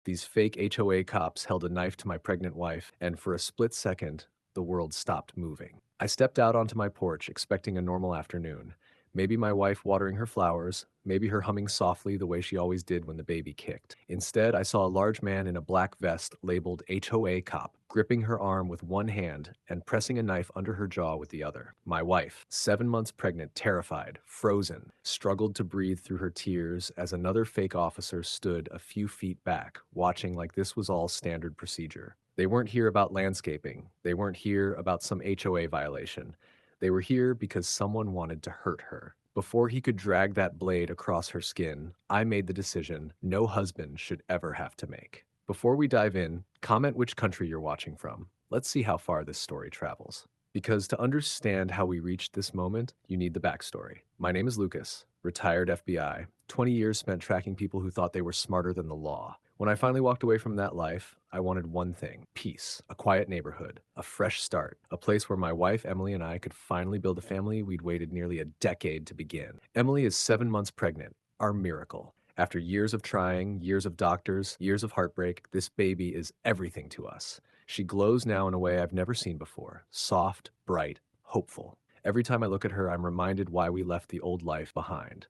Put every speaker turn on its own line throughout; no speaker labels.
These fake HOA cops held a knife to my pregnant wife, and for a split second, the world stopped moving. I stepped out onto my porch, expecting a normal afternoon. Maybe my wife watering her flowers, maybe her humming softly the way she always did when the baby kicked. Instead, I saw a large man in a black vest labeled HOA cop, gripping her arm with one hand and pressing a knife under her jaw with the other. My wife, 7 months pregnant, terrified, frozen, struggled to breathe through her tears as another fake officer stood a few feet back, watching like this was all standard procedure. They weren't here about landscaping. They weren't here about some HOA violation. They were here because someone wanted to hurt her. Before he could drag that blade across her skin, I made the decision no husband should ever have to make. Before we dive in, comment which country you're watching from. Let's see how far this story travels. Because to understand how we reached this moment, you need the backstory. My name is Lucas, retired FBI, 20 years spent tracking people who thought they were smarter than the law. When I finally walked away from that life, I wanted one thing: peace, a quiet neighborhood, a fresh start, a place where my wife, Emily, and I could finally build a family we'd waited nearly a decade to begin. Emily is 7 months pregnant, our miracle. After years of trying, years of doctors, years of heartbreak, this baby is everything to us. She glows now in a way I've never seen before: soft, bright, hopeful. Every time I look at her, I'm reminded why we left the old life behind.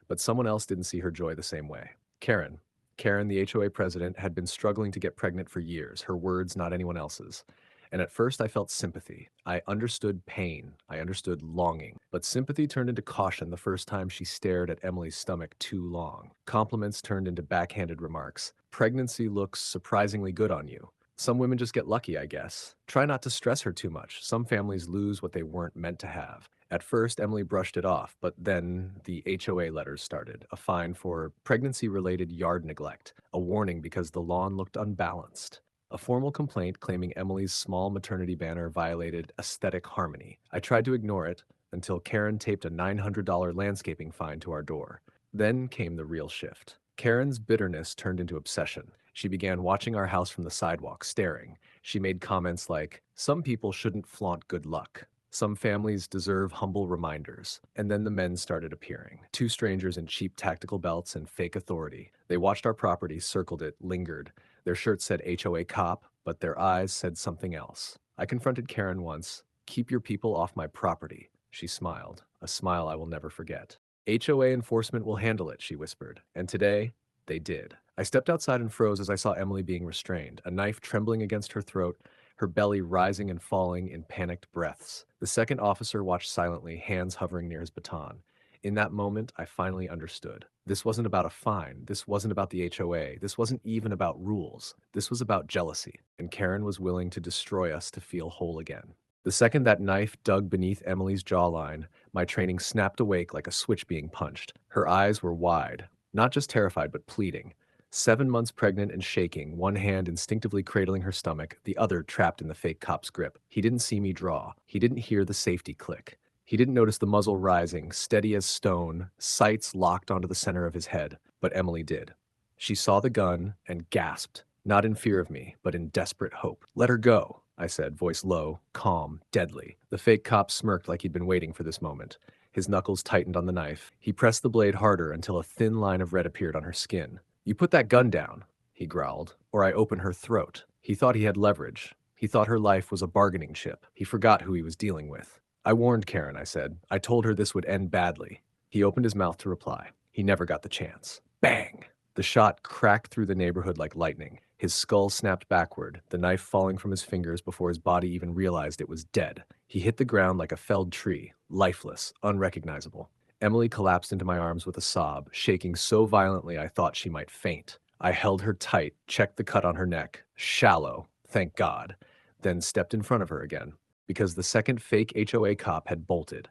But someone else didn't see her joy the same way. Karen. Karen, the HOA president, had been struggling to get pregnant for years, her words not anyone else's. And at first I felt sympathy. I understood pain. I understood longing. But sympathy turned into caution the first time she stared at Emily's stomach too long. Compliments turned into backhanded remarks. Pregnancy looks surprisingly good on you. Some women just get lucky, I guess. Try not to stress her too much. Some families lose what they weren't meant to have. At first, Emily brushed it off, but then the HOA letters started. A fine for pregnancy-related yard neglect, a warning because the lawn looked unbalanced, a formal complaint claiming Emily's small maternity banner violated aesthetic harmony. I tried to ignore it until Karen taped a $900 landscaping fine to our door. Then came the real shift. Karen's bitterness turned into obsession. She began watching our house from the sidewalk, staring. She made comments like, "Some people shouldn't flaunt good luck. Some families deserve humble reminders." And then the men started appearing. Two strangers in cheap tactical belts and fake authority. They watched our property, circled it, lingered. Their shirts said HOA cop, but their eyes said something else. I confronted Karen once. "Keep your people off my property." She smiled, a smile I will never forget. "HOA enforcement will handle it," she whispered. And today, they did. I stepped outside and froze as I saw Emily being restrained, a knife trembling against her throat, her belly rising and falling in panicked breaths. The second officer watched silently, hands hovering near his baton. In that moment, I finally understood. This wasn't about a fine. This wasn't about the HOA. This wasn't even about rules. This was about jealousy, and Karen was willing to destroy us to feel whole again. The second that knife dug beneath Emily's jawline, my training snapped awake like a switch being punched. Her eyes were wide, not just terrified, but pleading. 7 months pregnant and shaking, one hand instinctively cradling her stomach, the other trapped in the fake cop's grip. He didn't see me draw. He didn't hear the safety click. He didn't notice the muzzle rising, steady as stone, sights locked onto the center of his head. But Emily did. She saw the gun and gasped, not in fear of me, but in desperate hope. "Let her go," I said, voice low, calm, deadly. The fake cop smirked like he'd been waiting for this moment. His knuckles tightened on the knife. He pressed the blade harder until a thin line of red appeared on her skin. "You put that gun down," he growled, "or I open her throat." He thought he had leverage. He thought her life was a bargaining chip. He forgot who he was dealing with. "I warned Karen," I said. "I told her this would end badly." He opened his mouth to reply. He never got the chance. Bang! The shot cracked through the neighborhood like lightning. His skull snapped backward, the knife falling from his fingers before his body even realized it was dead. He hit the ground like a felled tree, lifeless, unrecognizable. Emily collapsed into my arms with a sob, shaking so violently I thought she might faint. I held her tight, checked the cut on her neck. Shallow, thank God. Then stepped in front of her again, because the second fake HOA cop had bolted.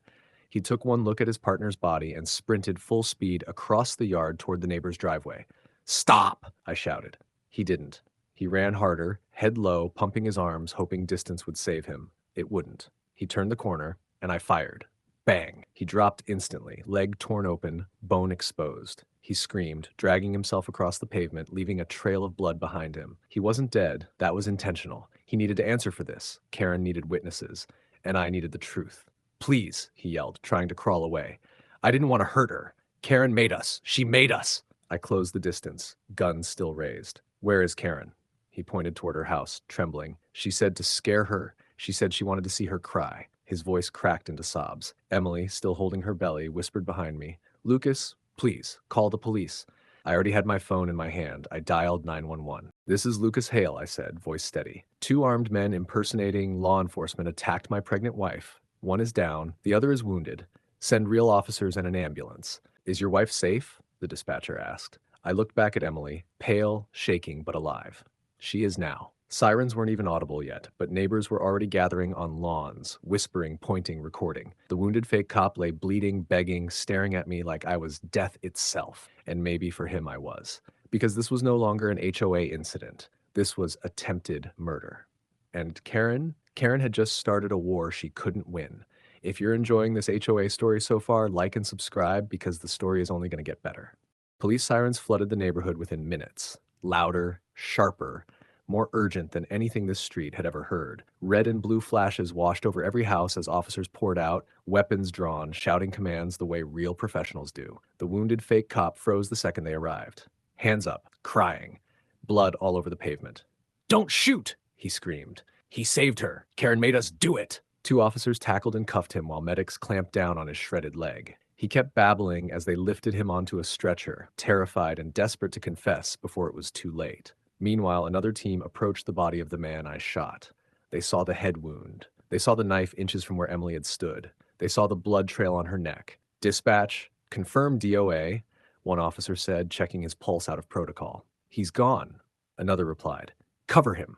He took one look at his partner's body and sprinted full speed across the yard toward the neighbor's driveway. "Stop!" I shouted. He didn't. He ran harder, head low, pumping his arms, hoping distance would save him. It wouldn't. He turned the corner, and I fired. Bang! He dropped instantly, leg torn open, bone exposed. He screamed, dragging himself across the pavement, leaving a trail of blood behind him. He wasn't dead. That was intentional. He needed to answer for this. Karen needed witnesses, and I needed the truth. "Please," he yelled, trying to crawl away. "I didn't want to hurt her. Karen made us. She made us." I closed the distance, guns still raised. Where is Karen? He pointed toward her house, trembling. She said to scare her. She said she wanted to see her cry. His voice cracked into sobs. Emily, still holding her belly, whispered behind me, Lucas, please, call the police. I already had my phone in my hand. I dialed 911. This is Lucas Hale, I said, voice steady. Two armed men impersonating law enforcement attacked my pregnant wife. One is down, the other is wounded. Send real officers and an ambulance. Is your wife safe? The dispatcher asked. I looked back at Emily, pale, shaking, but alive. She is now. Sirens weren't even audible yet, but neighbors were already gathering on lawns, whispering, pointing, recording. The wounded fake cop lay bleeding, begging, staring at me like I was death itself, and maybe for him I was. Because this was no longer an HOA incident. This was attempted murder. And Karen had just started a war she couldn't win. If you're enjoying this HOA story so far, like and subscribe because the story is only going to get better. Police sirens flooded the neighborhood within minutes. Louder, sharper, more urgent than anything this street had ever heard. Red and blue flashes washed over every house as officers poured out, weapons drawn, shouting commands the way real professionals do. The wounded fake cop froze the second they arrived. Hands up, crying. Blood all over the pavement. Don't shoot, he screamed. He saved her. Karen made us do it. Two officers tackled and cuffed him while medics clamped down on his shredded leg. He kept babbling as they lifted him onto a stretcher, terrified and desperate to confess before it was too late. Meanwhile, another team approached the body of the man I shot. They saw the head wound. They saw the knife inches from where Emily had stood. They saw the blood trail on her neck. Dispatch, confirm DOA, one officer said, checking his pulse out of protocol. He's gone, another replied. Cover him.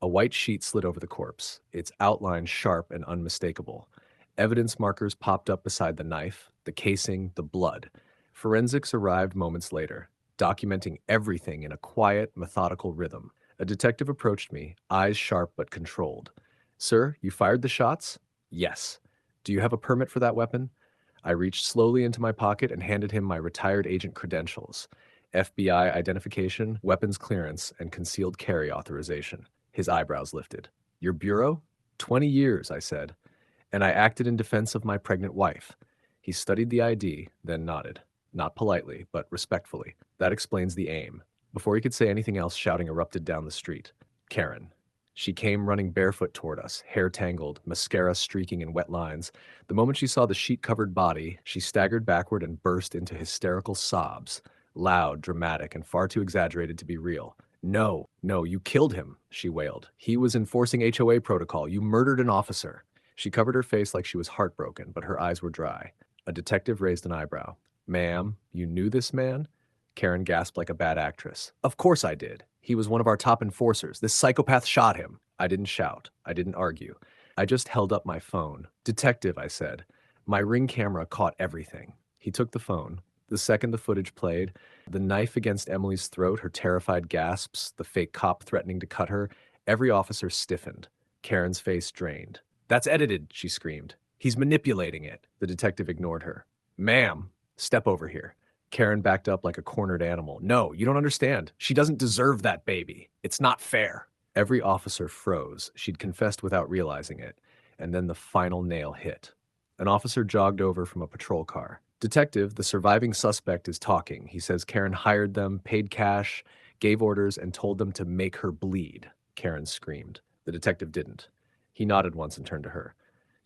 A white sheet slid over the corpse, its outline sharp and unmistakable. Evidence markers popped up beside the knife, the casing, the blood. Forensics arrived moments later, documenting everything in a quiet, methodical rhythm. A detective approached me, eyes sharp but controlled. Sir, you fired the shots? Yes. Do you have a permit for that weapon? I reached slowly into my pocket and handed him my retired agent credentials, FBI identification, weapons clearance, and concealed carry authorization. His eyebrows lifted. Your bureau? 20 years, I said. And I acted in defense of my pregnant wife. He studied the ID, then nodded. Not politely, but respectfully. That explains the aim. Before he could say anything else, shouting erupted down the street. Karen. She came running barefoot toward us, hair tangled, mascara streaking in wet lines. The moment she saw the sheet-covered body, she staggered backward and burst into hysterical sobs. Loud, dramatic, and far too exaggerated to be real. No, you killed him, she wailed. He was enforcing HOA protocol. You murdered an officer. She covered her face like she was heartbroken, but her eyes were dry. A detective raised an eyebrow. Ma'am, you knew this man? Karen gasped like a bad actress. Of course I did. He was one of our top enforcers. This psychopath shot him. I didn't shout. I didn't argue. I just held up my phone. Detective, I said. My Ring camera caught everything. He took the phone. The second the footage played, the knife against Emily's throat, her terrified gasps, the fake cop threatening to cut her, every officer stiffened. Karen's face drained. That's edited, she screamed. He's manipulating it. The detective ignored her. Ma'am, step over here. Karen backed up like a cornered animal. No, you don't understand. She doesn't deserve that baby. It's not fair. Every officer froze. She'd confessed without realizing it. And then the final nail hit. An officer jogged over from a patrol car. Detective, the surviving suspect is talking. He says Karen hired them, paid cash, gave orders, and told them to make her bleed. Karen screamed. The detective didn't. He nodded once and turned to her.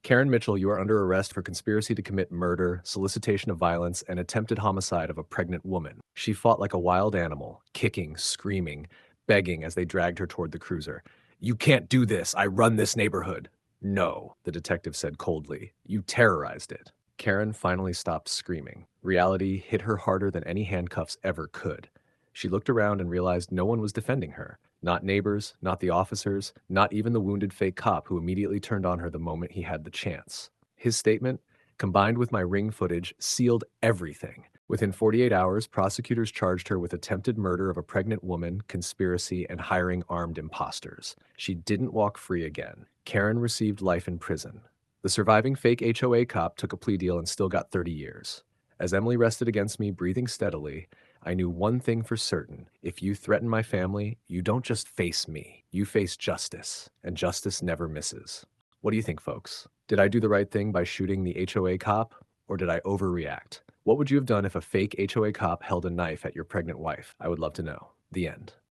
Karen Mitchell, you are under arrest for conspiracy to commit murder, solicitation of violence, and attempted homicide of a pregnant woman. She fought like a wild animal, kicking, screaming, begging as they dragged her toward the cruiser. You can't do this. I run this neighborhood. No, the detective said coldly. You terrorized it. Karen finally stopped screaming. Reality hit her harder than any handcuffs ever could. She looked around and realized no one was defending her. Not neighbors, not the officers, not even the wounded fake cop who immediately turned on her the moment he had the chance. His statement, combined with my Ring footage, sealed everything. Within 48 hours, prosecutors charged her with attempted murder of a pregnant woman, conspiracy, and hiring armed imposters. She didn't walk free again. Karen received life in prison. The surviving fake HOA cop took a plea deal and still got 30 years. As Emily rested against me, breathing steadily, I knew one thing for certain. If you threaten my family, you don't just face me. You face justice, and justice never misses. What do you think, folks? Did I do the right thing by shooting the HOA cop, or did I overreact? What would you have done if a fake HOA cop held a knife at your pregnant wife? I would love to know. The end.